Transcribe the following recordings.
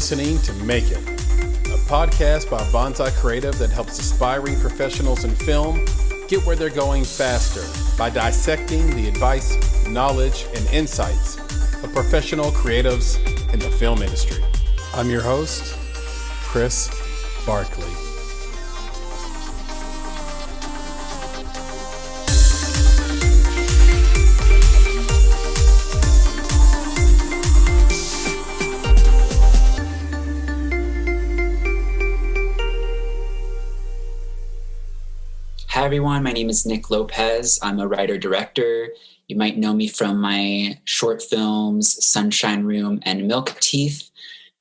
listening to Make It, a podcast by Bonsai Creative that helps aspiring professionals in film get where they're going faster by dissecting the advice, knowledge, and insights of professional creatives in the film industry. I'm your host, Chris Barkley. Hi everyone, my name is Nick Lopez. I'm a writer-director. You might know me from my short films, Sunshine Room and Milk Teeth.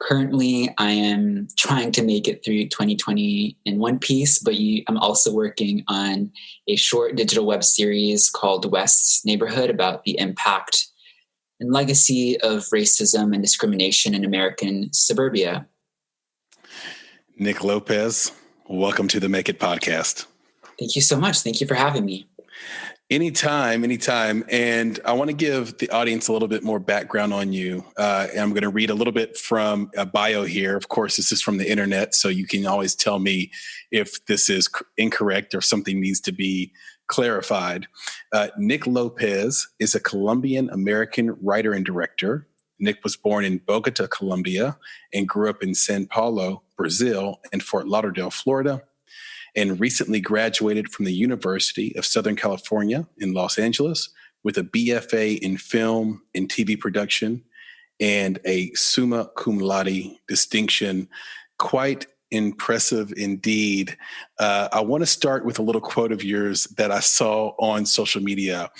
Currently, I am trying to make it through 2020 in one piece, but I'm also working on a short digital web series called West's Neighborhood about the impact and legacy of racism and discrimination in American suburbia. Nick Lopez, welcome to the Make It podcast. Thank you so much. Thank you for having me. Anytime. And I want to give the audience a little bit more background on you. And I'm going to read a little bit from a bio here. Of course, this is from the internet, so you can always tell me if this is incorrect or something needs to be clarified. Nick Lopez is a Colombian-American writer and director. Nick was born in Bogota, Colombia, and grew up in São Paulo, Brazil, and Fort Lauderdale, Florida, and recently graduated from the University of Southern California in Los Angeles with a BFA in film and TV production and a summa cum laude distinction. Quite impressive indeed. I want to start with a little quote of yours that I saw on social media,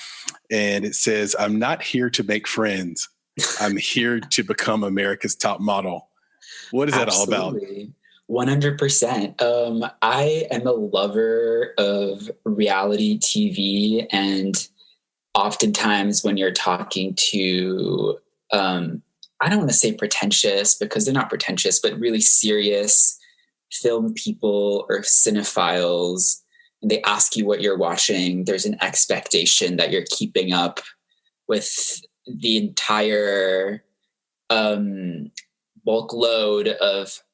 and it says, "I'm not here to make friends. I'm here to become America's top model." What is that all about? 100%. I am a lover of reality TV, and oftentimes when you're talking to, I don't want to say pretentious because they're not pretentious, but really serious film people or cinephiles, and they ask you what you're watching, there's an expectation that you're keeping up with the entire bulk load of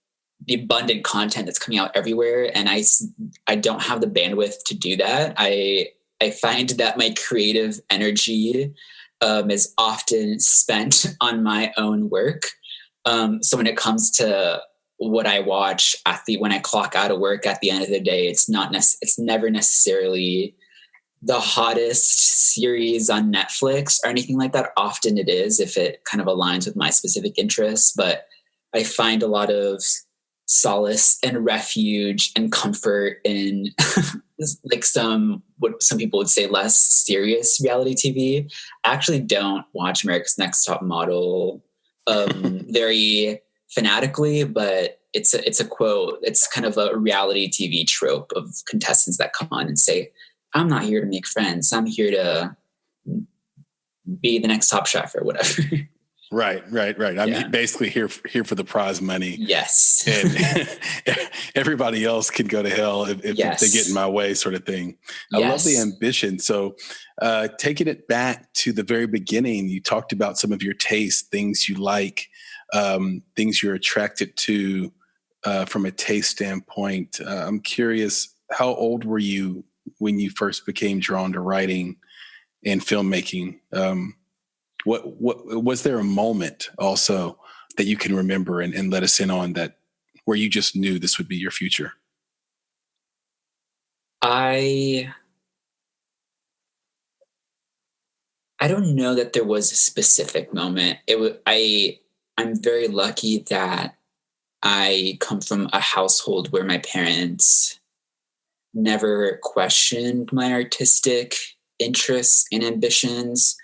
the abundant content that's coming out everywhere. And I don't have the bandwidth to do that. I find that my creative energy is often spent on my own work. So when it comes to what I watch when I clock out of work at the end of the day, it's never necessarily the hottest series on Netflix or anything like that. Often it is, if it kind of aligns with my specific interests, but I find a lot of solace and refuge and comfort in like what some people would say less serious reality TV. I actually don't watch America's Next Top Model very fanatically, but it's a quote. It's kind of a reality TV trope of contestants that come on and say, "I'm not here to make friends. I'm here to be the next Top Chef," or whatever. Right. I'm basically here for the prize money. Yes. And everybody else can go to hell if they get in my way, sort of thing. I love the ambition. So taking it back to the very beginning, you talked about some of your tastes, things you like, things you're attracted to from a taste standpoint. I'm curious, how old were you when you first became drawn to writing and filmmaking? What was there a moment also that you can remember and let us in on that where you just knew this would be your future? I don't know that there was a specific moment. I'm very lucky that I come from a household where my parents never questioned my artistic interests and ambitions.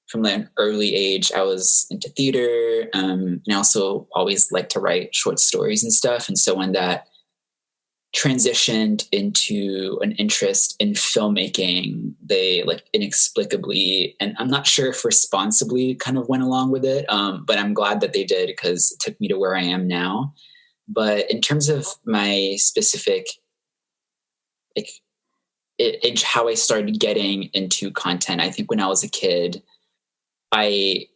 From an early age, I was into theater, and I also always liked to write short stories and stuff. And so when that transitioned into an interest in filmmaking, they inexplicably, and I'm not sure if responsibly, kind of went along with it, but I'm glad that they did because it took me to where I am now. But in terms of my specific, how I started getting into content, I think when I was a kid, I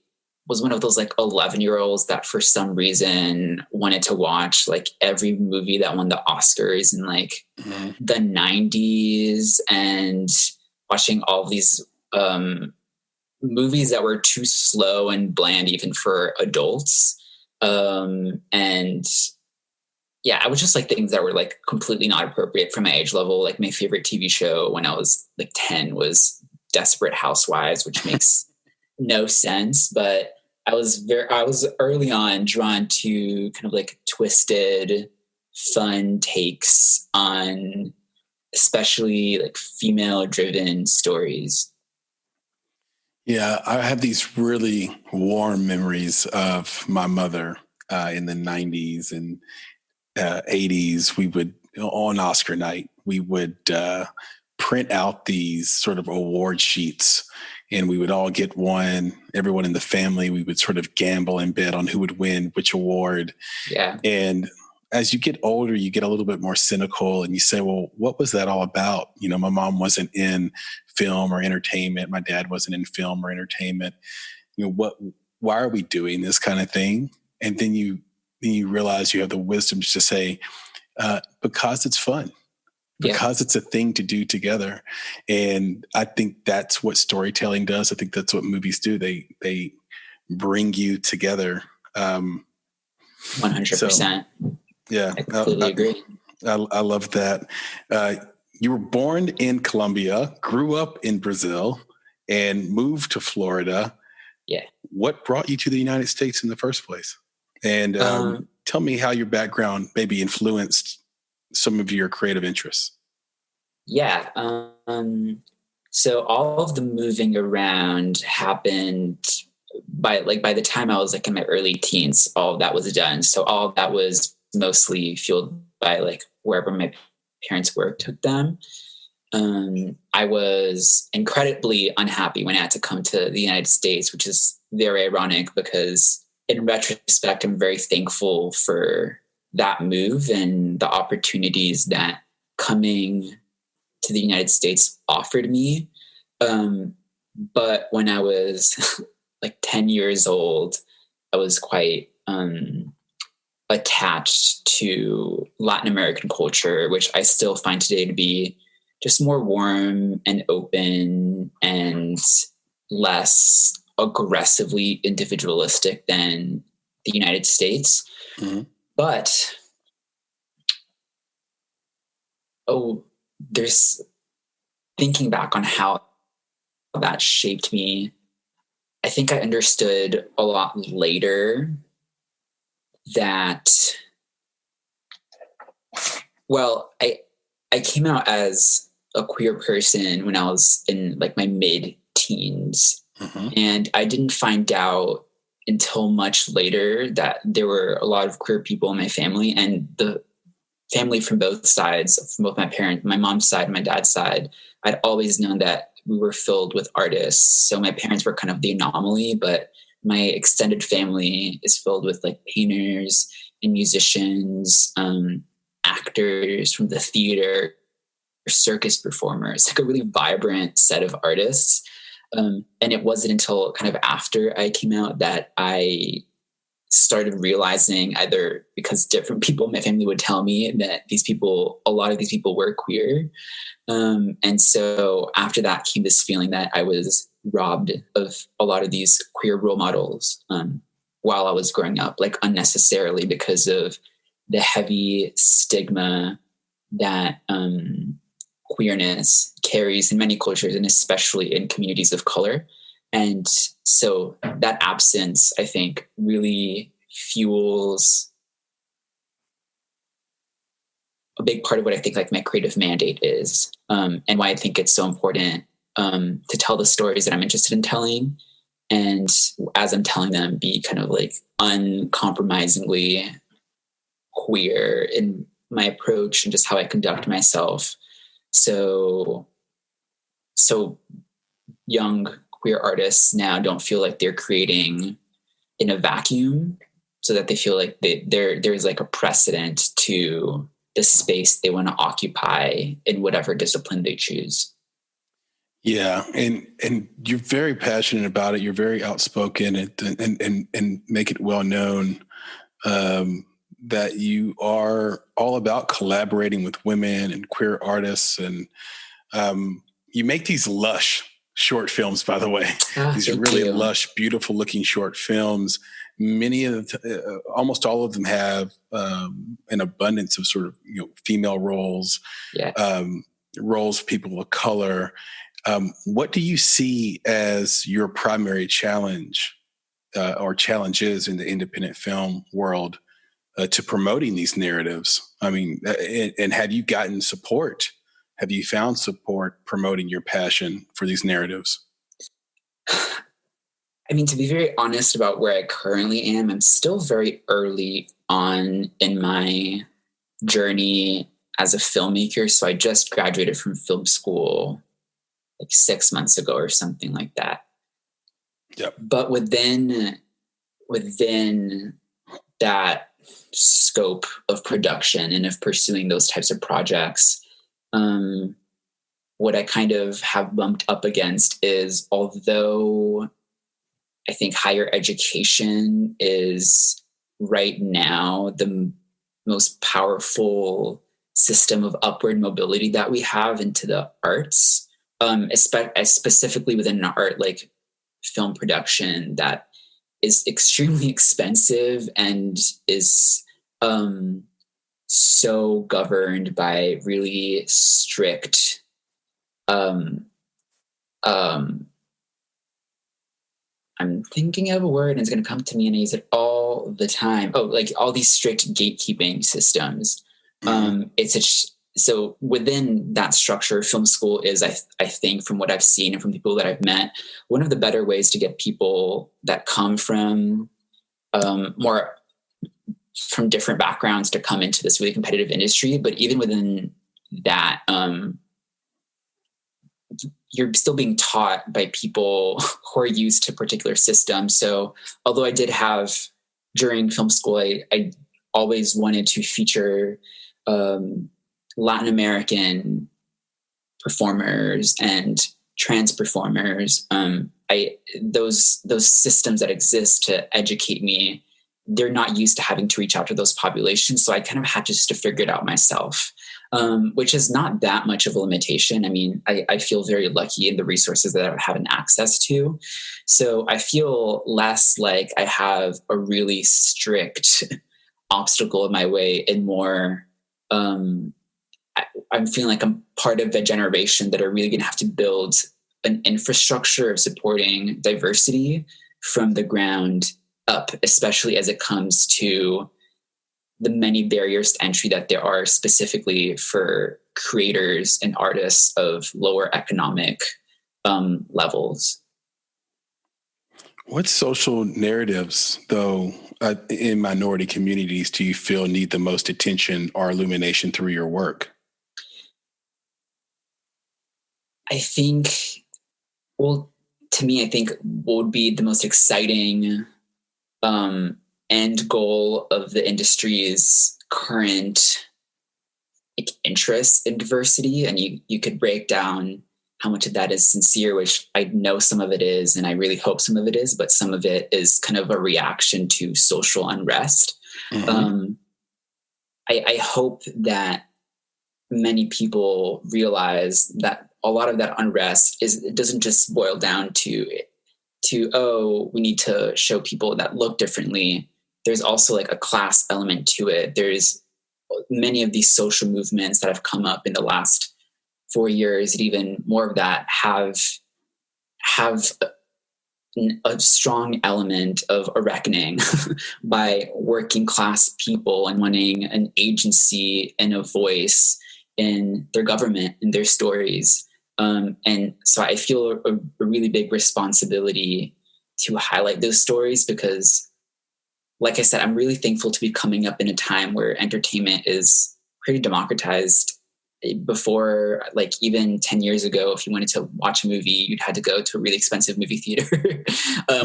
was one of those like 11-year-olds that for some reason wanted to watch like every movie that won the Oscars in like the 90s, and watching all of these movies that were too slow and bland even for adults. And yeah, I was just like things that were like completely not appropriate for my age level. Like my favorite TV show when I was like 10 was Desperate Housewives, which makes no sense, but I was early on drawn to kind of like twisted, fun takes on especially like female driven stories. Yeah, I have these really warm memories of my mother in the 90s and 80s. We would, on Oscar night, we would print out these sort of award sheets, and we would all get one. Everyone in the family, we would sort of gamble and bet on who would win which award. Yeah. And as you get older, you get a little bit more cynical, and you say, well, what was that all about? You know, my mom wasn't in film or entertainment. My dad wasn't in film or entertainment. You know, why are we doing this kind of thing? And then you realize you have the wisdom to say, because it's fun, because it's a thing to do together. And I think that's what storytelling does. I think that's what movies do. They bring you together. 100%. Yeah, I completely agree. I love that. You were born in Colombia, grew up in Brazil, and moved to Florida. Yeah. What brought you to the United States in the first place? And tell me how your background maybe influenced some of your creative interests. Yeah. So all of the moving around happened by the time I was like in my early teens. All of that was done. So all of that was mostly fueled by like wherever my parents' work took them. I was incredibly unhappy when I had to come to the United States, which is very ironic because in retrospect, I'm very thankful for that move and the opportunities that coming to the United States offered me. But when I was like 10 years old, I was quite attached to Latin American culture, which I still find today to be just more warm and open and less aggressively individualistic than the United States. Mm-hmm. But there's thinking back on how that shaped me. I think I understood a lot later that, well, I came out as a queer person when I was in like my mid-teens. Mm-hmm. And I didn't find out until much later that there were a lot of queer people in my family, and the family from both sides, from both my parents, my mom's side, my dad's side. I'd always known that we were filled with artists. So my parents were kind of the anomaly, but my extended family is filled with like painters and musicians, actors from the theater, circus performers, like a really vibrant set of artists. And it wasn't until kind of after I came out that I started realizing, either because different people in my family would tell me that a lot of these people were queer. And so after that came this feeling that I was robbed of a lot of these queer role models while I was growing up, like unnecessarily, because of the heavy stigma that queerness carries in many cultures, and especially in communities of color. And so that absence, I think, really fuels a big part of what I think like my creative mandate is, and why I think it's so important to tell the stories that I'm interested in telling. And as I'm telling them, be kind of like uncompromisingly queer in my approach and just how I conduct myself. So young queer artists now don't feel like they're creating in a vacuum, so that they feel like there's like a precedent to the space they want to occupy in whatever discipline they choose. Yeah, and you're very passionate about it. You're very outspoken, and make it well known that you are all about collaborating with women and queer artists, and you make these lush short films. By the way, these Thank really you. lush, beautiful looking short films. Many of almost all of them have an abundance of sort of female roles, Yeah. roles of people of color. What do you see as your primary challenge or challenges in the independent film world to promoting these narratives? I mean, and have you gotten support? Have you found support promoting your passion for these narratives? I mean, to be very honest about where I currently am, I'm still very early on in my journey as a filmmaker. So I just graduated from film school like 6 months ago or something like that. Yep. But within that scope of production and of pursuing those types of projects, what I kind of have bumped up against is, although I think higher education is right now the most powerful system of upward mobility that we have into the arts, specifically within an art like film production that is extremely expensive and is so governed by really strict I'm thinking of a word and it's going to come to me and I use it all the time. Oh, like all these strict gatekeeping systems. So within that structure, film school is, I think, from what I've seen and from people that I've met, one of the better ways to get people that come from more from different backgrounds to come into this really competitive industry. But even within that, you're still being taught by people who are used to particular systems. So although I did have during film school, I always wanted to feature Latin American performers and trans performers. Those systems that exist to educate me, they're not used to having to reach out to those populations. So I kind of had just to figure it out myself. Which is not that much of a limitation. I mean, I feel very lucky in the resources that I have access to. So I feel less like I have a really strict obstacle in my way and more, I'm feeling like I'm part of a generation that are really going to have to build an infrastructure of supporting diversity from the ground up, especially as it comes to the many barriers to entry that there are specifically for creators and artists of lower economic levels. What social narratives, though, in minority communities do you feel need the most attention or illumination through your work? I think, well, to me, I think what would be the most exciting end goal of the industry's current interest in diversity, and you could break down how much of that is sincere, which I know some of it is, and I really hope some of it is, but some of it is kind of a reaction to social unrest. Mm-hmm. I hope that many people realize that a lot of that unrest it doesn't just boil down to oh, we need to show people that look differently. There's also like a class element to it. There's many of these social movements that have come up in the last 4 years, and even more of that have a strong element of a reckoning by working class people and wanting an agency and a voice in their government and their stories. And so I feel a really big responsibility to highlight those stories because, like I said, I'm really thankful to be coming up in a time where entertainment is pretty democratized. Before, like even 10 years ago, if you wanted to watch a movie, you'd had to go to a really expensive movie theater,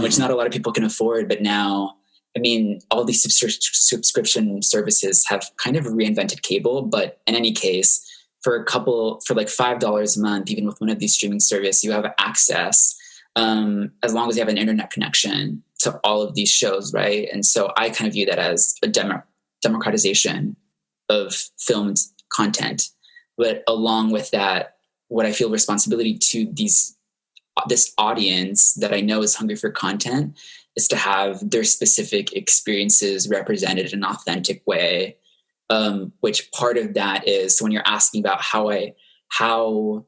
which not a lot of people can afford. But now, I mean, all these subscription services have kind of reinvented cable. But in any case, for like $5 a month, even with one of these streaming services, you have access, as long as you have an internet connection, to all of these shows, right? And so I kind of view that as a democratization of filmed content. But along with that, what I feel responsibility to this audience that I know is hungry for content is to have their specific experiences represented in an authentic way. Which part of that is, so when you're asking about how do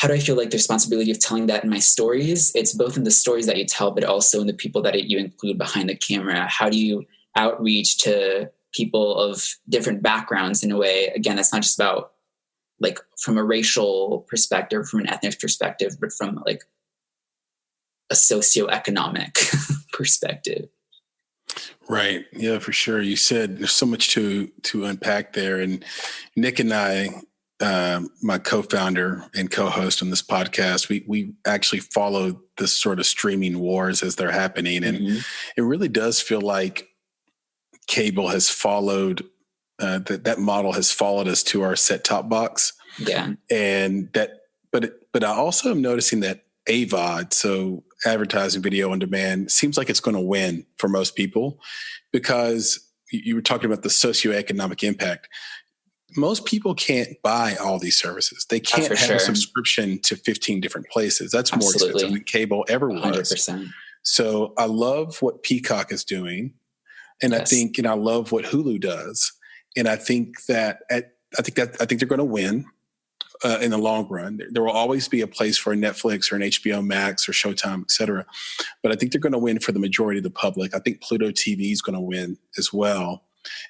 I feel like the responsibility of telling that in my stories, it's both in the stories that you tell, but also in the people that you include behind the camera. How do you outreach to people of different backgrounds in a way? Again, that's not just about like from a racial perspective, from an ethnic perspective, but from like a socioeconomic perspective. Right. Yeah, for sure. You said there's so much to unpack there. And Nick and I, my co-founder and co-host on this podcast, we actually follow this sort of streaming wars as they're happening. And it really does feel like cable has followed, that model has followed us to our set-top box. Yeah. And but I also am noticing that AVOD, so advertising video on demand, seems like it's going to win for most people, because you were talking about the socioeconomic impact. Most people can't buy all these services. They can't have a subscription to 15 different places. That's more expensive than cable ever was. 100%. So I love what Peacock is doing. And I think, and I love what Hulu does. And I think that I think they're going to win in the long run. There will always be a place for a Netflix or an HBO Max or Showtime, et cetera. But I think they're going to win for the majority of the public. I think Pluto TV is going to win as well.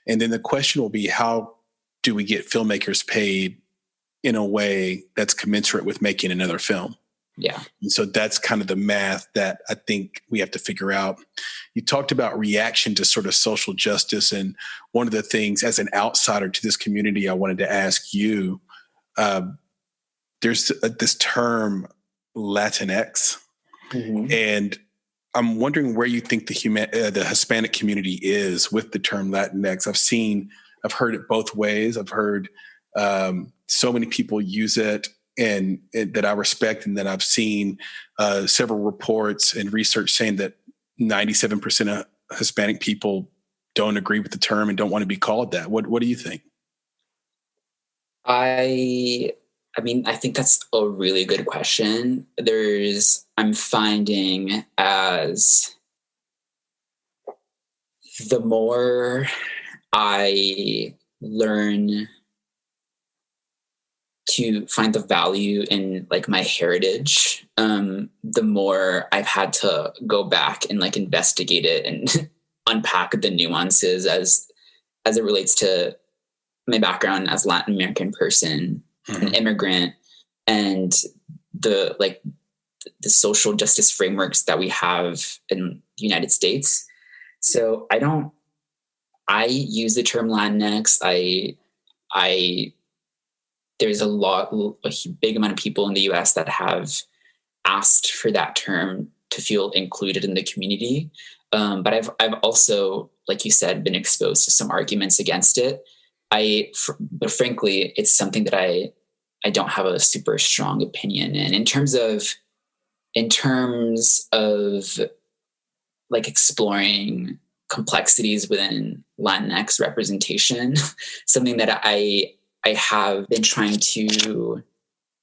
And then the question will be, how do we get filmmakers paid in a way that's commensurate with making another film? Yeah. And so that's kind of the math that I think we have to figure out. You talked about reaction to sort of social justice. And one of the things, as an outsider to this community, I wanted to ask you, there's this term Latinx. And I'm wondering where you think the Hispanic community is with the term Latinx. I've heard it both ways. I've heard so many people use it and that I respect, and that I've seen several reports and research saying that 97% of Hispanic people don't agree with the term and don't want to be called that. What do you think? I mean, I think that's a really good question. I'm finding as the more I learn to find the value in like my heritage, the more I've had to go back and like investigate it and unpack the nuances as it relates to my background as Latin American person, an immigrant, and the social justice frameworks that we have in the United States. So I use the term Latinx. There's a big amount of people in the US that have asked for that term to feel included in the community. But I've also, like you said, been exposed to some arguments against it. But frankly, it's something that I don't have a super strong opinion in. In terms of like exploring complexities within Latinx representation, something that I have been trying to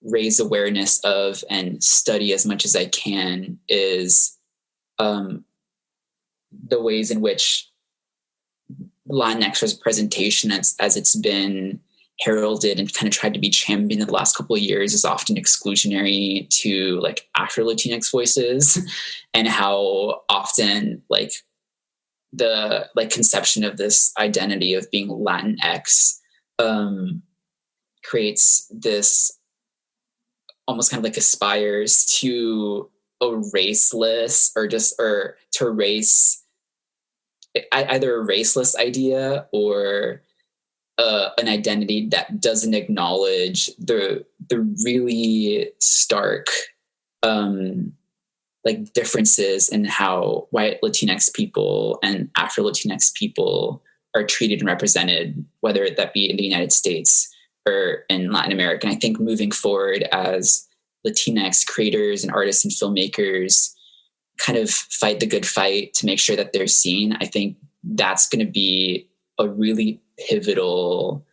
raise awareness of and study as much as I can is the ways in which Latinx representation, as it's been heralded and kind of tried to be championed in the last couple of years, is often exclusionary to like Afro-Latinx voices, and how often like the like conception of this identity of being Latinx creates this almost kind of like aspires to a raceless or to erase either a raceless idea or an identity that doesn't acknowledge the really stark like differences in how white Latinx people and Afro Latinx people are treated and represented, whether that be in the United States or in Latin America. And I think moving forward as Latinx creators and artists and filmmakers kind of fight the good fight to make sure that they're seen, I think that's going to be a really pivotal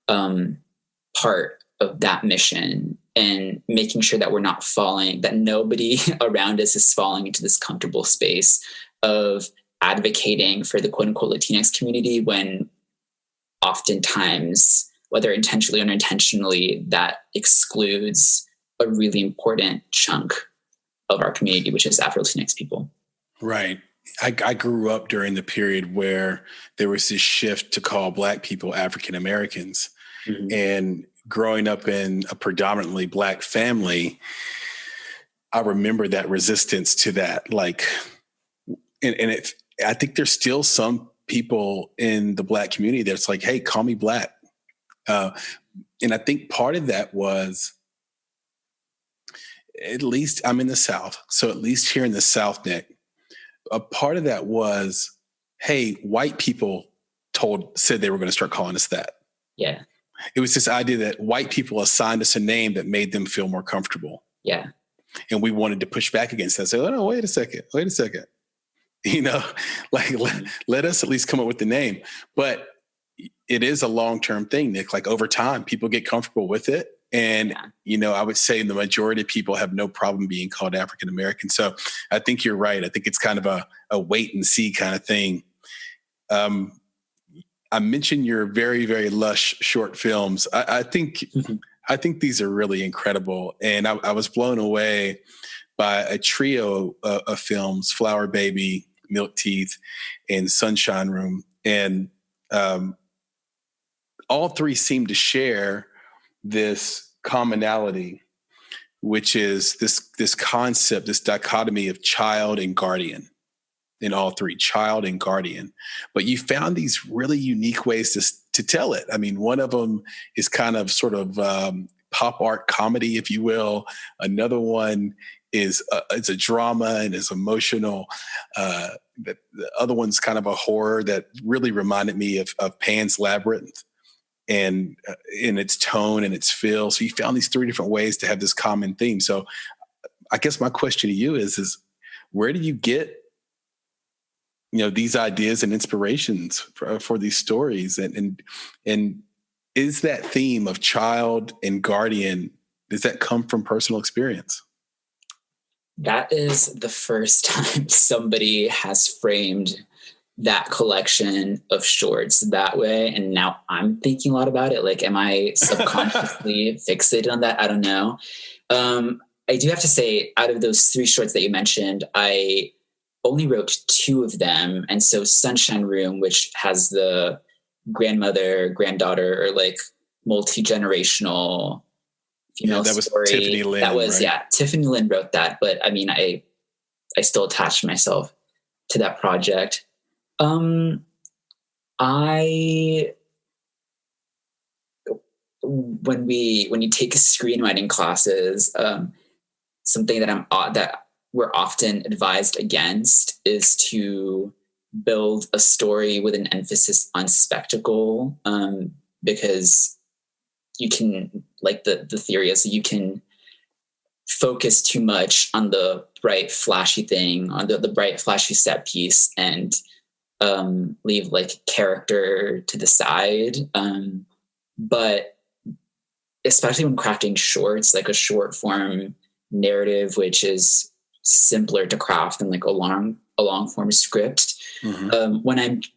part of that mission, and making sure that we're not falling, that nobody around us is falling into this comfortable space of advocating for the quote unquote Latinx community, when oftentimes, whether intentionally or unintentionally, that excludes a really important chunk of our community, which is Afro-Latinx people. Right. I grew up during the period where there was this shift to call Black people African Americans. Mm-hmm. And growing up in a predominantly Black family, I remember that resistance to that. Like, I think there's still some people in the Black community that's like, hey, call me Black. And I think part of that was, at least I'm in the South. So at least here in the South, Nick, a part of that was, hey, white people said they were going to start calling us that. Yeah. It was this idea that white people assigned us a name that made them feel more comfortable. Yeah. And we wanted to push back against that. Say, oh, no, wait a second. You know, like let us at least come up with the name. But it is a long-term thing, Nick. Like over time, people get comfortable with it. And, you know, I would say the majority of people have no problem being called African American. So I think you're right. I think it's kind of a wait and see kind of thing. I mentioned your very, very lush short films. I think these are really incredible. And I was blown away by a trio of films: Flower Baby, Milk Teeth, and Sunshine Room. And all three seem to share this commonality, which is this concept, this dichotomy of child and guardian. In all three, child and guardian. But you found these really unique ways to tell it. I mean, one of them is kind of sort of pop art comedy, if you will. Another one is a drama and is emotional. The other one's kind of a horror that really reminded me of Pan's Labyrinth, and in its tone and its feel. So you found these three different ways to have this common theme. So I guess my question to you is where do you get, you know, these ideas and inspirations for these stories? And is that theme of child and guardian, does that come from personal experience? That is the first time somebody has framed that collection of shorts that way. And now I'm thinking a lot about it. Like, am I subconsciously fixated on that? I don't know. I do have to say, out of those three shorts that you mentioned, I only wrote two of them. And so Sunshine Room, which has the grandmother, granddaughter, or like multi-generational female that was story. Tiffany Lynn, that was, right? Yeah, Tiffany Lynn wrote that. But I mean, I still attached myself to that project. When you take screenwriting classes, something that we're often advised against is to build a story with an emphasis on spectacle, because you can, like the theory is, you can focus too much on the bright, flashy thing, on the bright, flashy set piece, and leave like character to the side. But especially when crafting shorts, like a short form narrative, which is simpler to craft than like a long form script. Mm-hmm.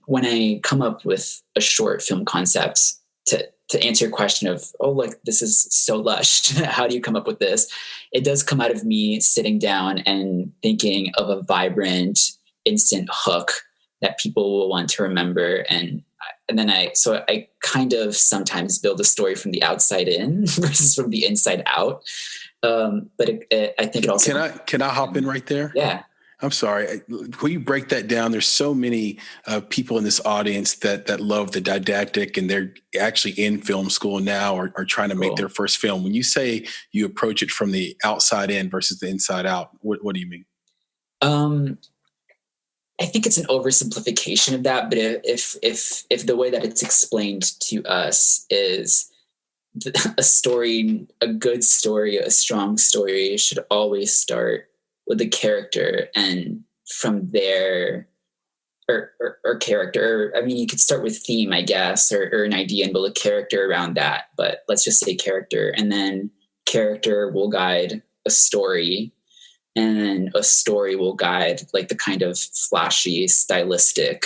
When I come up with a short film concept, to answer your question of, oh, like, this is so lush, how do you come up with this? It does come out of me sitting down and thinking of a vibrant, instant hook that people will want to remember. And then I kind of sometimes build a story from the outside in versus from the inside out. But I think it also... Can I hop in right there? Yeah. I'm sorry. Will you break that down? There's so many people in this audience that love the didactic, and they're actually in film school now or trying to make their first film. When you say you approach it from the outside in versus the inside out, what do you mean? I think it's an oversimplification of that, but if the way that it's explained to us is a story, a good story, a strong story should always start with a character, and from there, or character. I mean, you could start with theme, I guess, or an idea and build a character around that. But let's just say character, and then character will guide a story, and then a story will guide like the kind of flashy, stylistic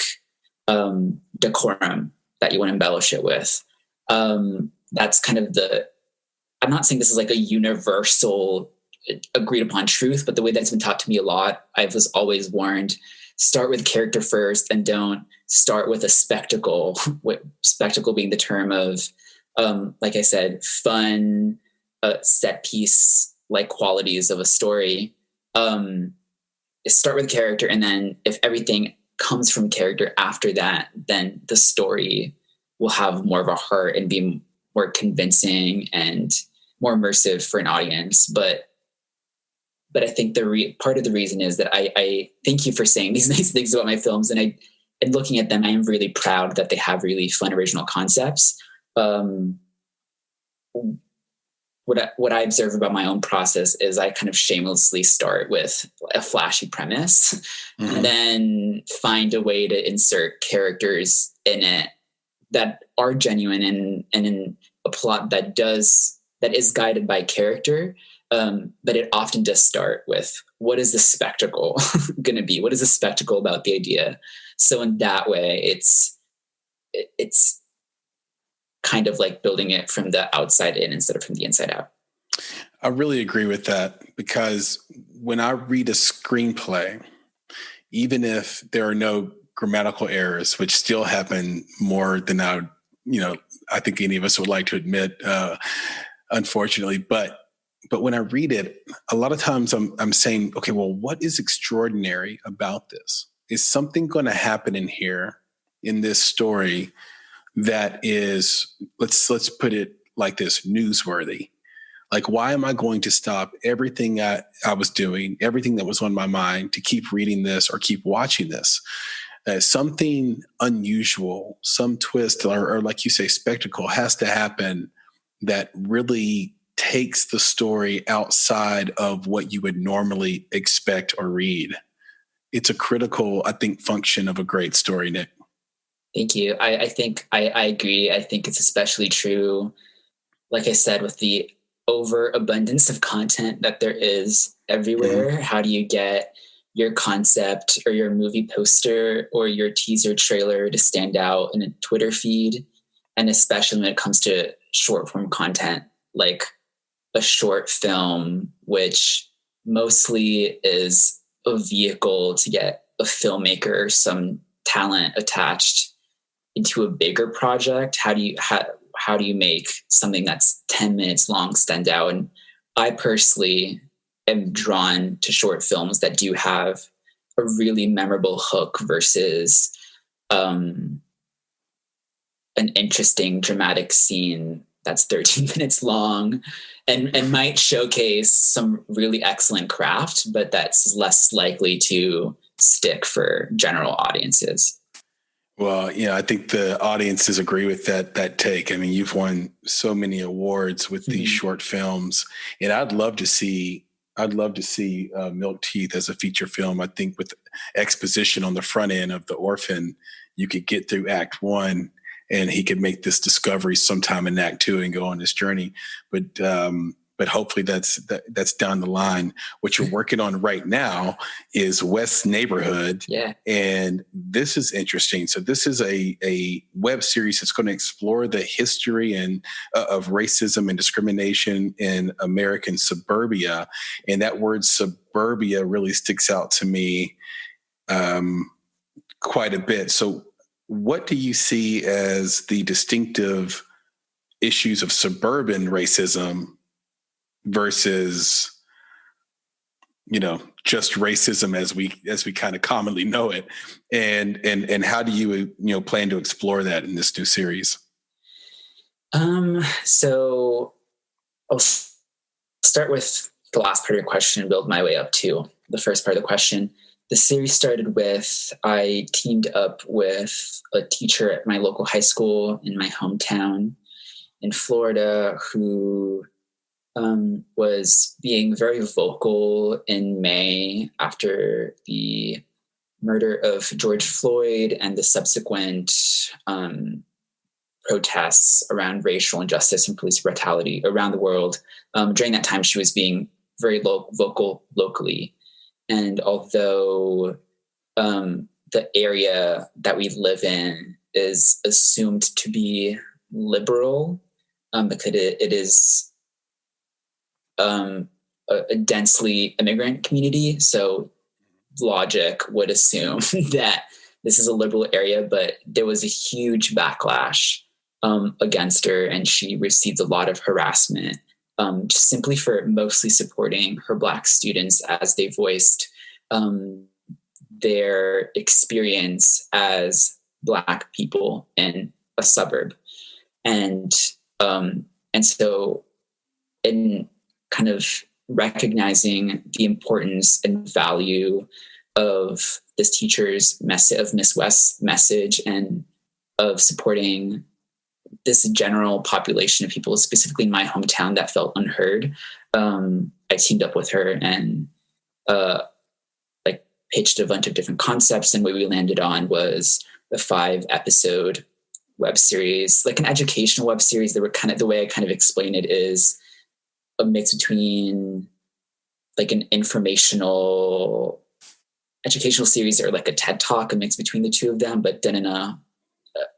decorum that you want to embellish it with. That's kind of I'm not saying this is like a universal agreed upon truth, but the way that's been taught to me a lot, I was always warned, start with character first and don't start with a spectacle, spectacle being the term of, like I said, fun, set piece like qualities of a story. Start with character, and then if everything comes from character after that, then the story will have more of a heart and be more convincing and more immersive for an audience. But I think part of the reason is that I thank you for saying these nice things about my films, and looking at them, I am really proud that they have really fun original concepts. What I observe about my own process is I kind of shamelessly start with a flashy premise, mm-hmm. and then find a way to insert characters in it that are genuine and in a plot that is guided by character. But it often does start with, what is the spectacle going to be? What is the spectacle about the idea? So in that way, it's kind of like building it from the outside in instead of from the inside out. I really agree with that, because when I read a screenplay, even if there are no grammatical errors, which still happen more than I think any of us would like to admit, unfortunately, but when I read it, a lot of times I'm saying, okay, well, what is extraordinary about this? Is something going to happen in here in this story that is, let's put it like this, newsworthy? Like, why am I going to stop everything I was doing, everything that was on my mind, to keep reading this or keep watching this? Something unusual, some twist, or like you say, spectacle has to happen that really takes the story outside of what you would normally expect or read. It's a critical, I think, function of a great story, Nick. Thank you. I think I agree. I think it's especially true, like I said, with the overabundance of content that there is everywhere. Mm-hmm. How do you get your concept or your movie poster or your teaser trailer to stand out in a Twitter feed? And especially when it comes to short form content, like a short film, which mostly is a vehicle to get a filmmaker or some talent attached into a bigger project. How do you make something that's 10 minutes long stand out? And I personally am drawn to short films that do have a really memorable hook versus an interesting dramatic scene that's 13 minutes long and might showcase some really excellent craft, but that's less likely to stick for general audiences. Well, I think the audiences agree with that take. I mean, you've won so many awards with these mm-hmm. short films, and I'd love to see Milk Teeth as a feature film. I think with exposition on the front end of The Orphan, you could get through Act 1, and he could make this discovery sometime in Act 2 and go on this journey. But hopefully that's down the line. What you're working on right now is West's Neighborhood. Yeah. And this is interesting. So this is a web series that's going to explore the history of racism and discrimination in American suburbia. And that word suburbia really sticks out to me quite a bit. So what do you see as the distinctive issues of suburban racism versus, just racism as we kind of commonly know it, and how do you plan to explore that in this new series? So I'll start with the last part of your question and build my way up to the first part of the question. The series started with, I teamed up with a teacher at my local high school in my hometown, in Florida who was being very vocal in May after the murder of George Floyd and the subsequent protests around racial injustice and police brutality around the world. During that time, she was being very vocal locally. And although the area that we live in is assumed to be liberal, because it is a densely immigrant community, so logic would assume that this is a liberal area, but there was a huge backlash against her, and she received a lot of harassment just simply for mostly supporting her Black students as they voiced their experience as Black people in a suburb. And so in kind of recognizing the importance and value of this teacher's message, of Miss West's message, and of supporting this general population of people, specifically in my hometown, that felt unheard, I teamed up with her and pitched a bunch of different concepts. And what we landed on was a 5-episode web series, like an educational web series. That were kind of, the way I kind of explain it is a mix between like an informational educational series or like a TED Talk, a mix between the two of them, but done in a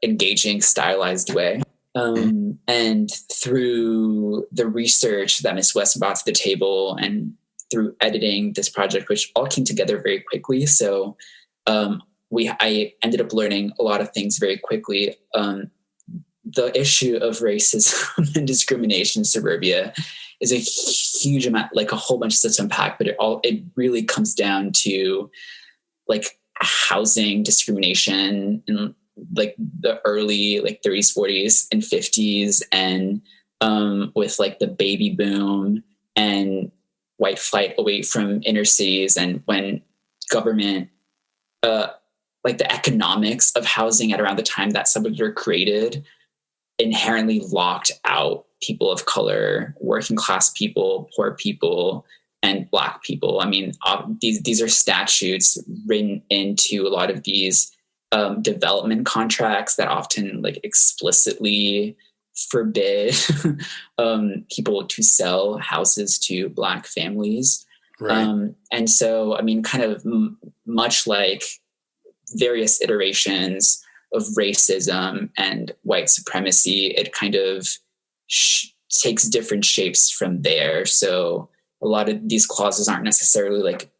engaging, stylized way. And through the research that Miss West brought to the table and through editing this project, which all came together very quickly. So I ended up learning a lot of things very quickly. The issue of racism and discrimination in suburbia is a huge amount, like a whole bunch of stuff to unpack, but it really comes down to like housing discrimination in like the early like 30s, 40s, and 50s, and with like the baby boom and white flight away from inner cities, and when government like the economics of housing at around the time that suburbs were created inherently locked out people of color, working class people, poor people, and Black people. I mean, these are statutes written into a lot of these development contracts that often like explicitly forbid people to sell houses to Black families. Right. And so, I mean, kind of much like various iterations of racism and white supremacy, it kind of takes different shapes from there. So a lot of these clauses aren't necessarily like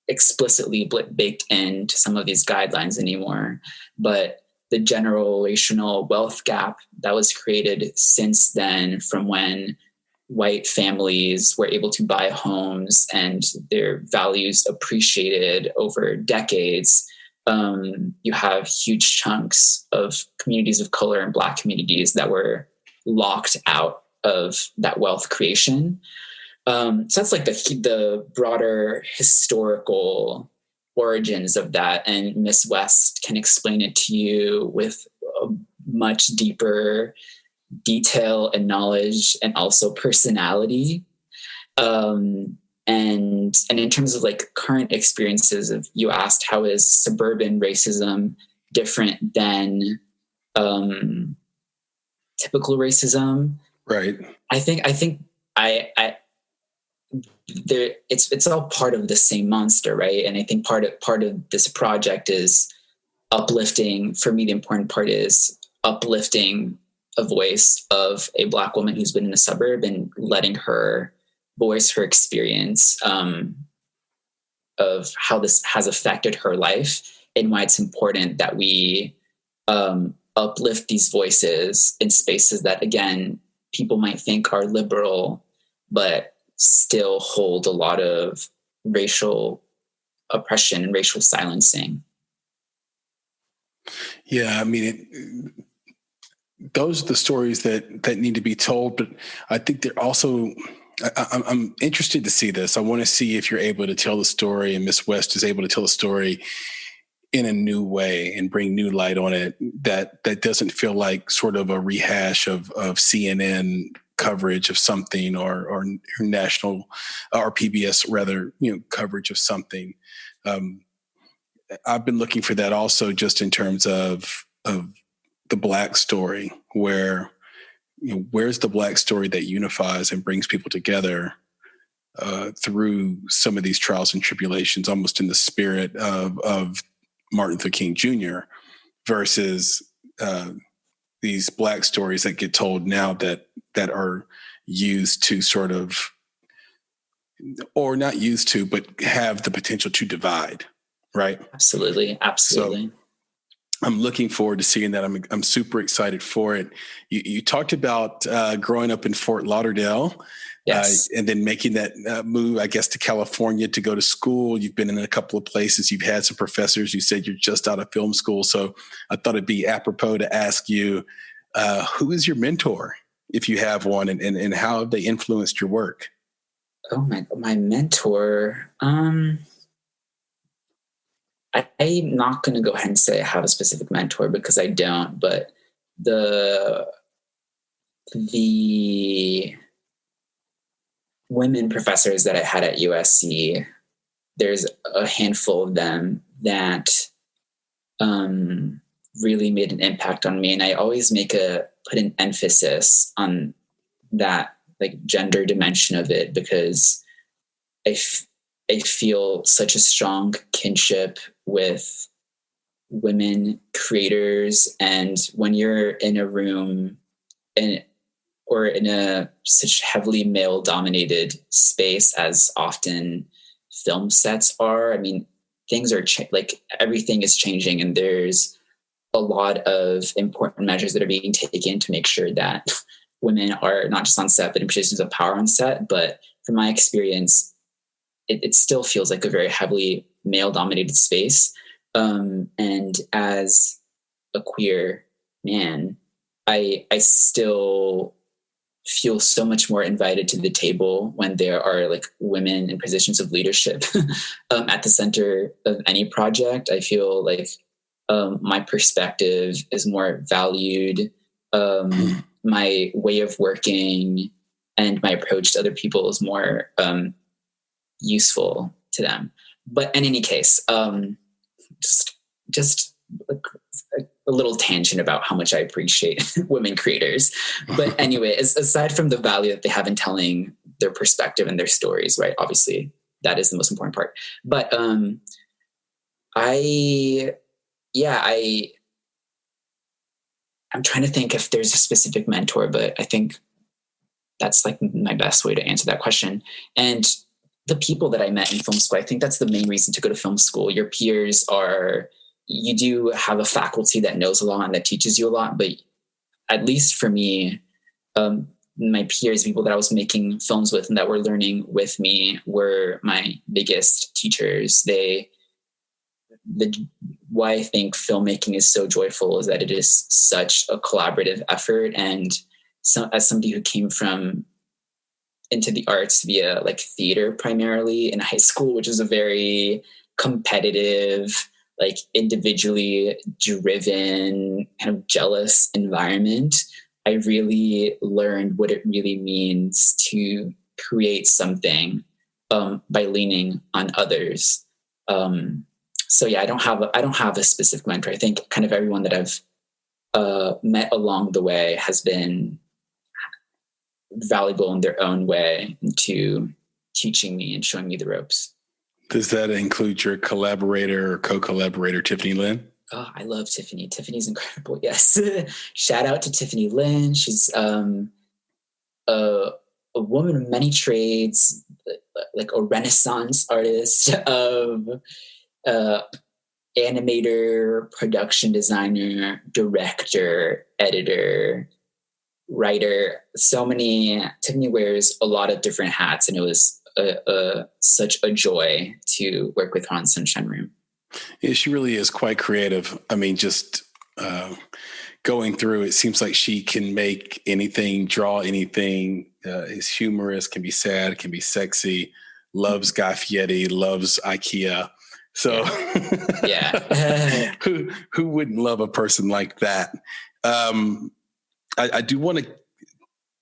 explicitly baked into some of these guidelines anymore, but the generational wealth gap that was created since then, from when white families were able to buy homes and their values appreciated over decades, you have huge chunks of communities of color and Black communities that were locked out of that wealth creation. So that's like the broader historical origins of that. And Miss West can explain it to you with a much deeper detail and knowledge, and also personality. And in terms of like current experiences of, you asked, how is suburban racism different than typical racism? Right. I think it's all part of the same monster, right? And I think part of this project is uplifting. For me, the important part is uplifting a voice of a Black woman who's been in a suburb and letting her voice her experience of how this has affected her life, and why it's important that we uplift these voices in spaces that, again, people might think are liberal, but still hold a lot of racial oppression and racial silencing. Yeah, I mean, those are the stories that need to be told, but I think they're also, I'm interested to see this. I want to see if you're able to tell the story, and Miss West is able to tell the story in a new way and bring new light on it that doesn't feel like sort of a rehash of CNN coverage of something or national or PBS rather, coverage of something. I've been looking for that also just in terms of the Black story, where, where's the Black story that unifies and brings people together through some of these trials and tribulations, almost in the spirit of Martin Luther King Jr. versus these Black stories that get told now that are used to sort of, or not used to, but have the potential to divide, right? Absolutely. So I'm looking forward to seeing that. I'm super excited for it. You talked about growing up in Fort Lauderdale. Yes. And then making that move, I guess, to California to go to school. You've been in a couple of places. You've had some professors. You said you're just out of film school. So I thought it'd be apropos to ask you, who is your mentor, if you have one, and how have they influenced your work? Oh, my mentor. I'm not going to go ahead and say I have a specific mentor because I don't, but the women professors that I had at USC, there's a handful of them that really made an impact on me. And I always put an emphasis on that, like, gender dimension of it, because I feel such a strong kinship with women creators. And when you're in a room or in a such heavily male dominated space as often film sets are, I mean, things are everything is changing, and there's a lot of important measures that are being taken to make sure that women are not just on set, but in positions of power on set. But from my experience, it still feels like a very heavily male dominated space. And as a queer man, I still feel so much more invited to the table when there are like women in positions of leadership at the center of any project. I feel like my perspective is more valued. My way of working and my approach to other people is more useful to them. But in any case, just a little tangent about how much I appreciate women creators. But anyway, aside from the value that they have in telling their perspective and their stories, right? Obviously, that is the most important part. But I'm trying to think if there's a specific mentor, but I think that's like my best way to answer that question. And the people that I met in film school, I think that's the main reason to go to film school. Your peers you do have a faculty that knows a lot and that teaches you a lot. But at least for me, my peers, people that I was making films with and that were learning with me, were my biggest teachers. Why I think filmmaking is so joyful is that it is such a collaborative effort. And so, as somebody who came into the arts via like theater primarily in high school, which is a very competitive, like individually driven, kind of jealous environment, I really learned what it really means to create something by leaning on others. So yeah, I don't have a specific mentor. I think kind of everyone that I've met along the way has been valuable in their own way to teaching me and showing me the ropes. Does that include your collaborator or co-collaborator, Tiffany Lynn? Oh, I love Tiffany. Tiffany's incredible. Yes. Shout out to Tiffany Lynn. She's a woman of many trades, like a Renaissance artist of animator, production designer, director, editor, writer. Tiffany wears a lot of different hats, and it was such a joy to work with her on Sunshine Room. Yeah, she really is quite creative. I mean, just going through, it seems like she can make anything, draw anything. Is humorous, can be sad, can be sexy. Loves Guy Fieri, loves IKEA. So yeah. who wouldn't love a person like that? I do want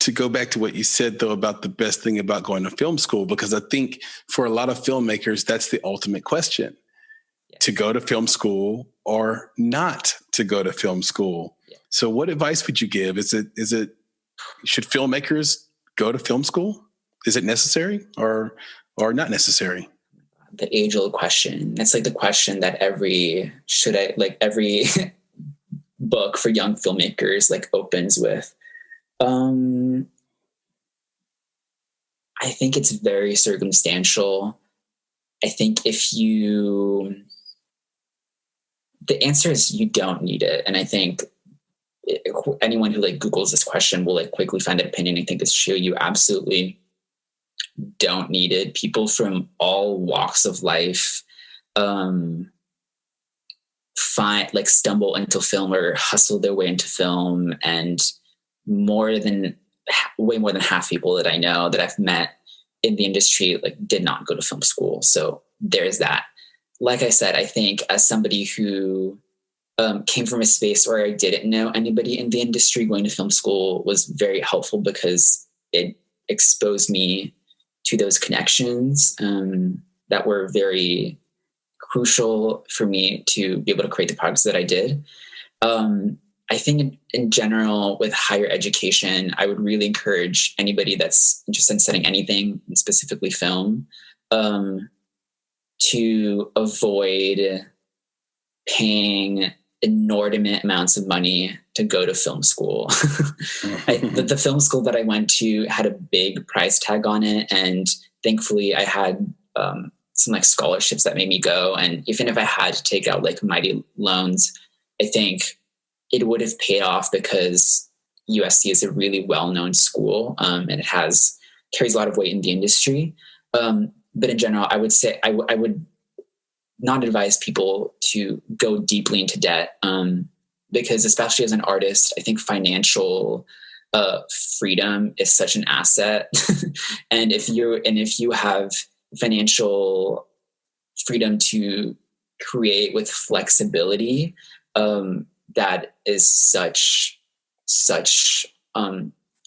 to go back to what you said, though, about the best thing about going to film school, because I think for a lot of filmmakers, that's the ultimate question, to go to film school or not to go to film school. Yeah. So what advice would you give? Is it should filmmakers go to film school? Is it necessary or not necessary? The age-old question. It's like the question that every book for young filmmakers like opens with. I think it's very circumstantial. I think the answer is you don't need it. And I think anyone who like Googles this question will like quickly find an opinion. I think it's true. You absolutely don't need it. People from all walks of life stumble into film or hustle their way into film, and way more than half people that I know that I've met in the industry like did not go to film school. So there's that. Like I said, I think as somebody who came from a space where I didn't know anybody in the industry, going to film school was very helpful because it exposed me to those connections that were very crucial for me to be able to create the products that I did. I think in general, with higher education, I would really encourage anybody that's interested in studying anything, specifically film, to avoid paying inordinate amounts of money to go to film school. The film school that I went to had a big price tag on it, and thankfully I had some like scholarships that made me go. And even if I had to take out like mighty loans, I think it would have paid off because USC is a really well-known school, and it carries a lot of weight in the industry. But in general, I would say I would not advise people to go deeply into debt, because especially as an artist, I think financial freedom is such an asset. And if you have financial freedom to create with flexibility, that is such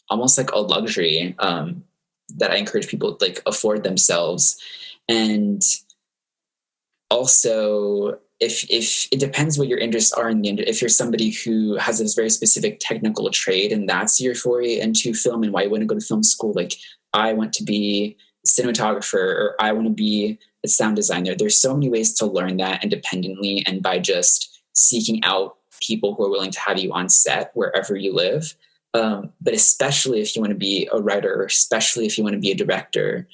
almost like a luxury that I encourage people to like afford themselves. And also, if it depends what your interests are if you're somebody who has this very specific technical trade and that's your foray into film and why you want to go to film school, like I want to be a cinematographer or I want to be a sound designer. There's so many ways to learn that independently and by just seeking out people who are willing to have you on set wherever you live. But especially if you want to be a writer, or especially if you want to be a director,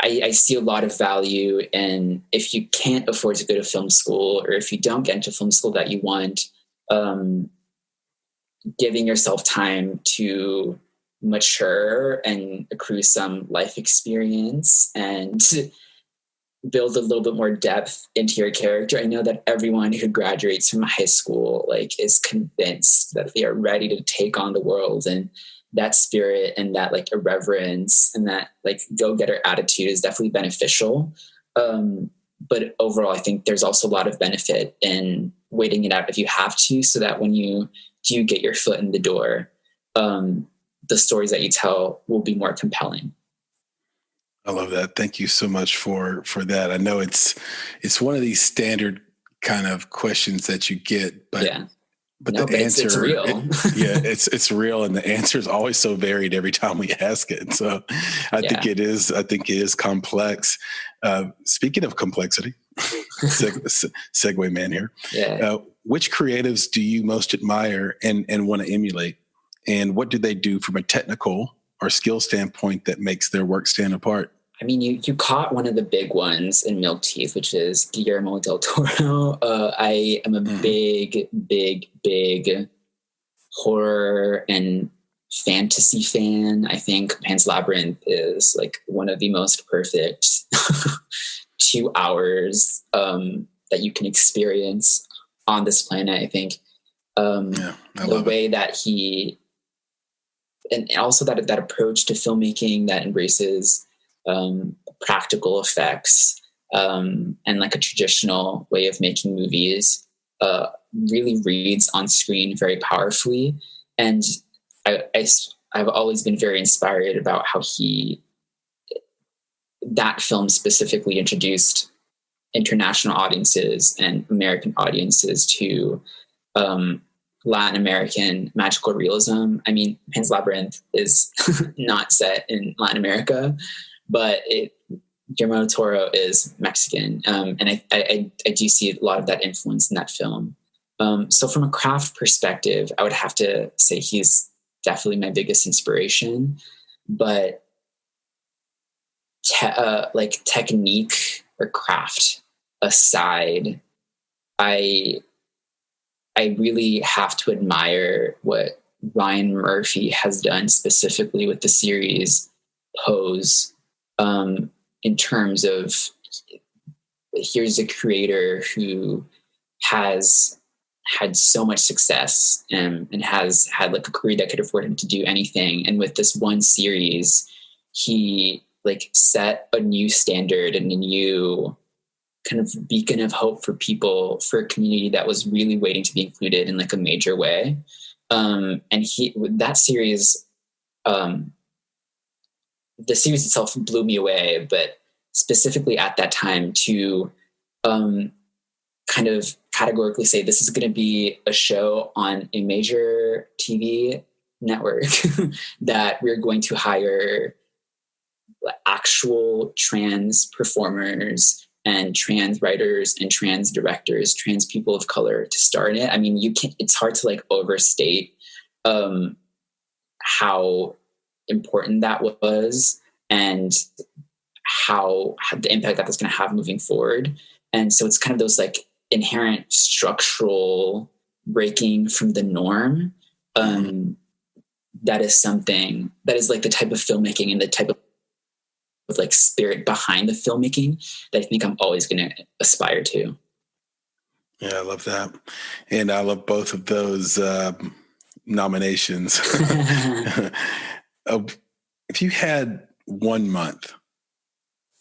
I see a lot of value in, if you can't afford to go to film school, or if you don't get into film school that you want, giving yourself time to mature and accrue some life experience and build a little bit more depth into your character. I know that everyone who graduates from high school like is convinced that they are ready to take on the world, and that spirit and that like irreverence and that like go-getter attitude is definitely beneficial. But overall, I think there's also a lot of benefit in waiting it out if you have to, so that when you do get your foot in the door, the stories that you tell will be more compelling. I love that. Thank you so much for that. I know it's one of these standard kind of questions that you get, but yeah. But the answer, it's real. It's real, and the answer is always so varied every time we ask it. So, I think it is complex. Speaking of complexity, segue man here. Yeah. Which creatives do you most admire and want to emulate, and what do they do from a technical or skill standpoint that makes their work stand apart? I mean, you caught one of the big ones in Milk Teeth, which is Guillermo del Toro. I am a big horror and fantasy fan. I think Pan's Labyrinth is like one of the most perfect 2 hours that you can experience on this planet. I think the way that he, and also that approach to filmmaking that embraces practical effects, and like a traditional way of making movies, really reads on screen very powerfully. And I've always been very inspired about how that film specifically introduced international audiences and American audiences to Latin American magical realism. I mean, Pan's Labyrinth is not set in Latin America, but Guillermo del Toro is Mexican, and I do see a lot of that influence in that film. So from a craft perspective, I would have to say he's definitely my biggest inspiration. But like technique or craft aside, I really have to admire what Ryan Murphy has done specifically with the series Pose, in terms of, here's a creator who has had so much success, and has had like a career that could afford him to do anything. And with this one series, he like set a new standard and a new kind of beacon of hope for people, for a community that was really waiting to be included in like a major way. And that series, the series itself blew me away, but specifically at that time to kind of categorically say, this is going to be a show on a major TV network that we're going to hire actual trans performers and trans writers and trans directors, trans people of color to star in it. I mean, it's hard to like overstate how important that was, and how the impact that that's going to have moving forward. And so it's kind of those like inherent structural breaking from the norm. That is something that is like the type of filmmaking and the type of like spirit behind the filmmaking that I think I'm always going to aspire to. Yeah, I love that. And I love both of those nominations. If you had 1 month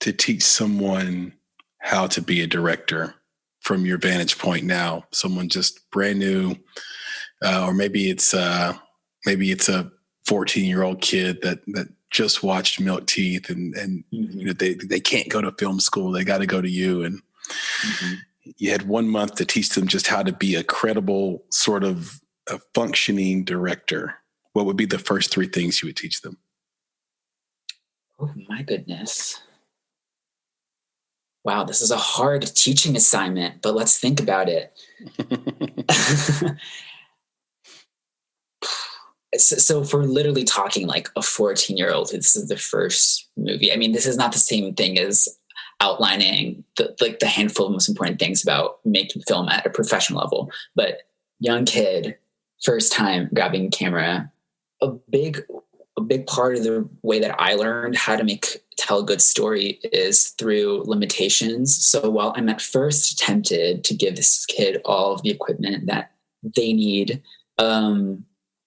to teach someone how to be a director from your vantage point now, someone just brand new, or maybe it's a 14-year-old kid that just watched Milk Teeth, and you know, they can't go to film school, they got to go to you, and you had 1 month to teach them just how to be a credible sort of a functioning director, what would be the first 3 things you would teach them? Oh my goodness. Wow, this is a hard teaching assignment, but let's think about it. So if we're literally talking like a 14-year-old, this is the first movie. I mean, this is not the same thing as outlining the handful of most important things about making film at a professional level. But young kid, first time grabbing a camera, a big part of the way that I learned how to tell a good story is through limitations. So while I'm at first tempted to give this kid all of the equipment that they need,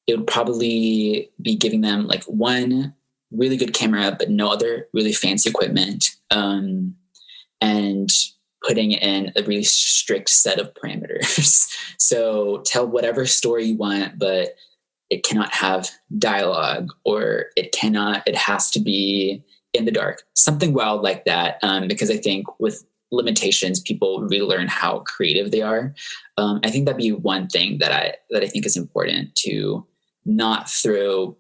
it would probably be giving them like one really good camera, but no other really fancy equipment, and putting in a really strict set of parameters. So tell whatever story you want, but it cannot have dialogue, or it has to be in the dark, something wild like that. Because I think with limitations, people really learn how creative they are. I think that'd be one thing that I think is important, to not throw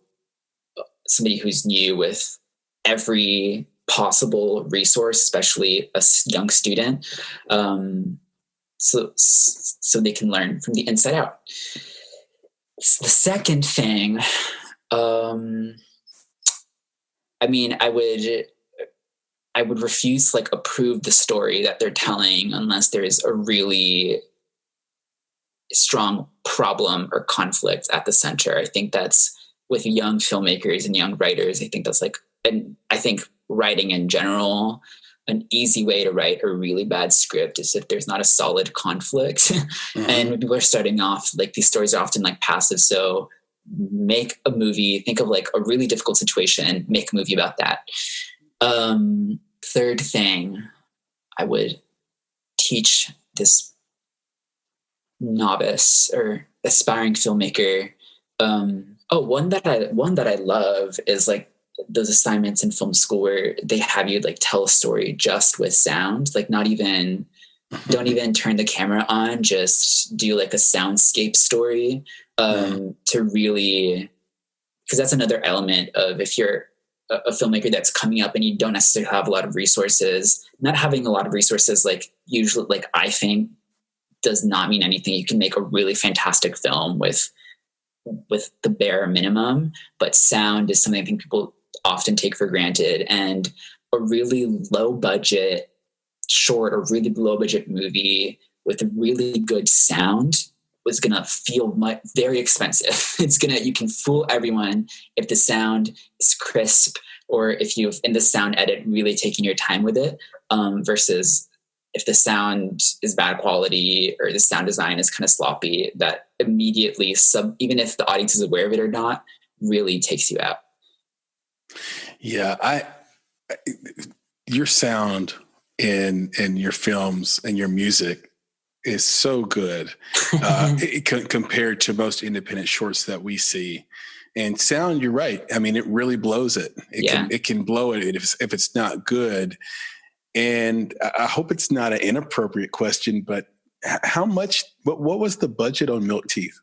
somebody who's new with every possible resource, especially a young student, so they can learn from the inside out. The second thing, I mean, I would refuse to like approve the story that they're telling unless there is a really strong problem or conflict at the center. I think that's with young filmmakers and young writers. I think that's like, and I think writing in general, an easy way to write a really bad script is if there's not a solid conflict. And when people are starting off, like these stories are often like passive. So make a movie, think of like a really difficult situation and make a movie about that. third thing I would teach this novice or aspiring filmmaker. One that I love is like those assignments in film school where they have you like tell a story just with sound, like don't even turn the camera on, just do like a soundscape story, to really, because that's another element of, if you're a filmmaker that's coming up and you don't necessarily have a lot of resources, not having a lot of resources, like usually, like I think, does not mean anything. You can make a really fantastic film with the bare minimum, but sound is something I think people often take for granted. And a really low budget short or really low budget movie with really good sound was going to feel very expensive. You can fool everyone if the sound is crisp, or if you've in the sound edit really taking your time with it, versus if the sound is bad quality or the sound design is kind of sloppy, that immediately even if the audience is aware of it or not, really takes you out. Yeah. Your sound in your films and your music is so good compared to most independent shorts that we see. And sound, you're right. I mean, it really blows it. It can blow it if it's not good. And I hope it's not an inappropriate question, but how much? What was the budget on Milk Teeth?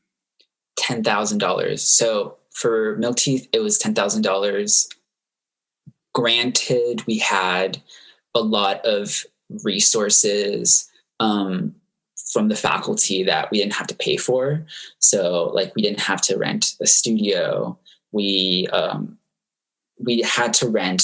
$10,000. So for Milk Teeth, it was $10,000. Granted, we had a lot of resources from the faculty that we didn't have to pay for. So like we didn't have to rent a studio. We had to rent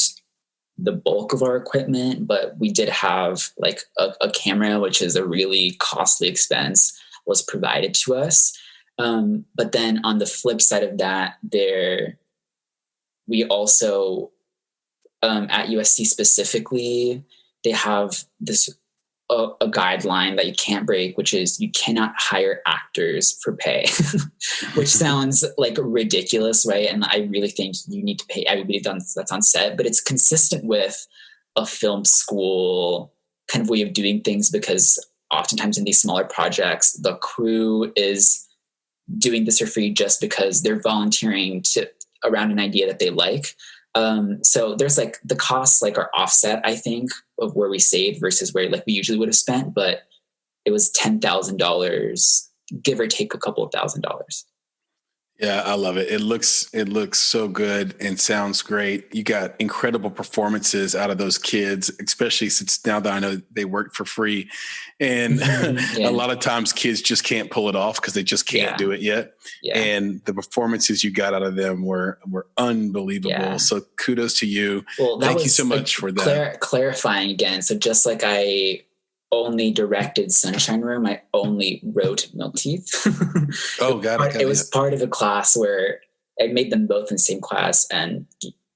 the bulk of our equipment, but we did have like a camera, which is a really costly expense, was provided to us. But then on the flip side of that, we also, at USC specifically, they have this a guideline that you can't break, which is you cannot hire actors for pay, which sounds like ridiculous, right? And I really think you need to pay everybody that's on set, but it's consistent with a film school kind of way of doing things, because oftentimes in these smaller projects, the crew is doing this for free just because they're volunteering around an idea that they like. So there's like the costs like are offset, I think, of where we saved versus where like we usually would have spent, but it was $10,000, give or take a couple of $1,000s. Yeah, I love it. It looks so good and sounds great. You got incredible performances out of those kids, especially since now that I know they work for free. And a lot of times kids just can't pull it off because they just can't do it yet. Yeah. And the performances you got out of them were unbelievable. Yeah. So kudos to you. Well, thank you so much for that. Clarifying again. So just like I only directed Sunshine Room, I only wrote Milk Teeth. Oh, got it. It was part of a class where I made them both in the same class, and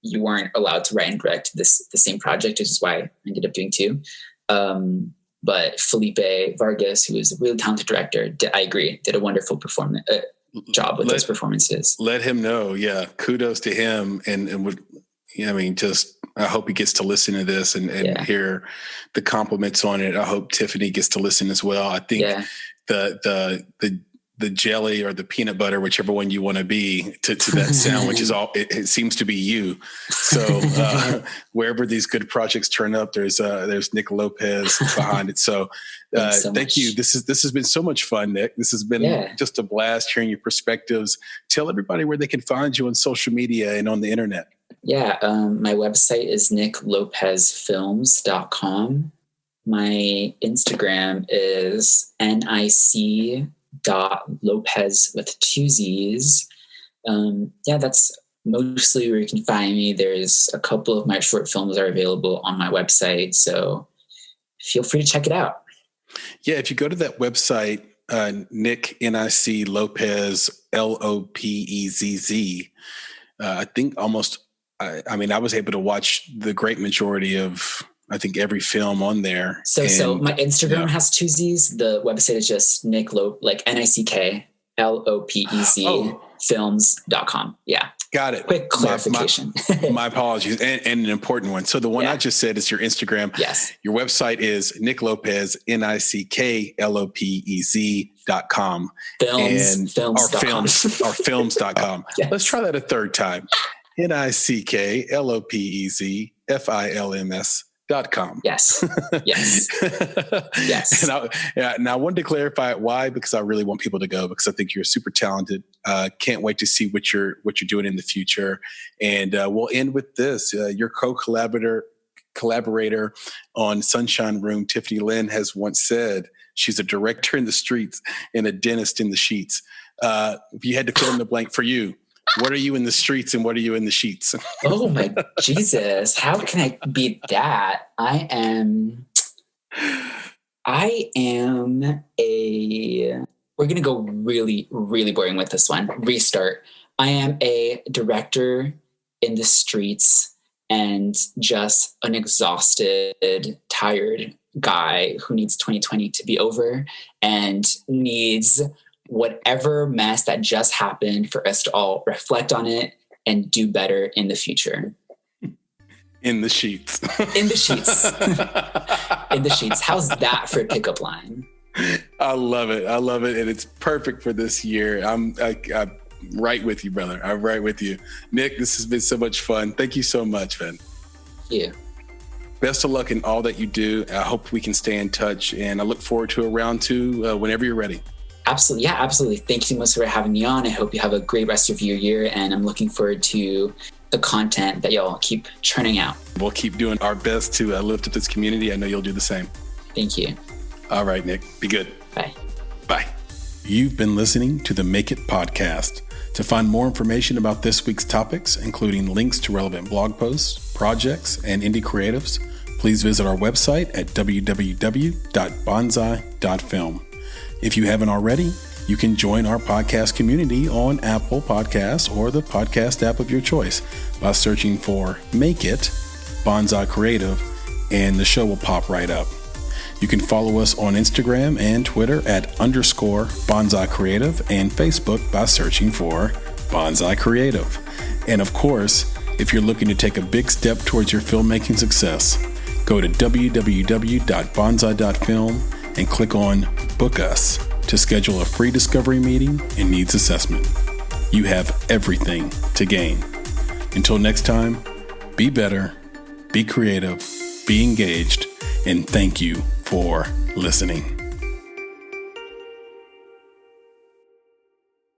you weren't allowed to write and direct the same project, which is why I ended up doing two. But Felipe Vargas, who is a really talented director, I agree, did a wonderful job with those performances. Let him know. Yeah. Kudos to him. And would, I mean, just, I hope he gets to listen to this and hear the compliments on it. I hope Tiffany gets to listen as well. I think the jelly or the peanut butter, whichever one you want to be to that sandwich is all, it seems to be you. So wherever these good projects turn up, there's Nick Lopez behind it. So, thank you. This has been so much fun, Nick. This has been just a blast hearing your perspectives. Tell everybody where they can find you on social media and on the internet. Yeah. My website is nicklopezfilms.com. My Instagram is nic.lopez with 2 Z's. That's mostly where you can find me. There's a couple of my short films are available on my website, so feel free to check it out. Yeah, if you go to that website, Nick, N-I-C, Lopez, Lopezz, I think almost, I was able to watch the great majority of, I think, every film on there. So my Instagram has 2 Z's. The website is just Nick like NICK LOPEZ films.com. Yeah. Got it. Quick clarification. My apologies. And an important one. So the one I just said is your Instagram. Yes. Your website is Nick Lopez, NickLopez.com. Films.com. Yes. Let's try that a third time. NickLopez.com. Yes. Yes. Yes. And I wanted to clarify why, because I really want people to go, because I think you're super talented. Can't wait to see what you're doing in the future. And we'll end with this. Your collaborator on Sunshine Room, Tiffany Lynn, has once said she's a director in the streets and a dentist in the sheets. If you had to fill in the blank for you, what are you in the streets and what are you in the sheets? Oh my Jesus. How can I beat that? I am we're going to go really, really boring with this one. Restart. I am a director in the streets and just an exhausted, tired guy who needs 2020 to be over and needs whatever mess that just happened for us to all reflect on it and do better in the future. In the sheets. In the sheets. In the sheets. How's that for a pickup line? I love it. And it's perfect for this year. I'm right with you, brother. I'm right with you. Nick, this has been so much fun. Thank you so much, man. Thank you. Best of luck in all that you do. I hope we can stay in touch, and I look forward to a round two whenever you're ready. Absolutely. Yeah, absolutely. Thank you so much for having me on. I hope you have a great rest of your year, and I'm looking forward to the content that y'all keep churning out. We'll keep doing our best to lift up this community. I know you'll do the same. Thank you. All right, Nick. Be good. Bye. Bye. You've been listening to the Make It podcast. To find more information about this week's topics, including links to relevant blog posts, projects, and indie creatives, please visit our website at www.bonsai.film. If you haven't already, you can join our podcast community on Apple Podcasts or the podcast app of your choice by searching for Make It Bonsai Creative, and the show will pop right up. You can follow us on Instagram and Twitter at _Bonsai Creative and Facebook by searching for Bonsai Creative. And of course, if you're looking to take a big step towards your filmmaking success, go to www.bonsai.film and click on Book Us to schedule a free discovery meeting and needs assessment. You have everything to gain. Until next time, be better, be creative, be engaged, and thank you for listening.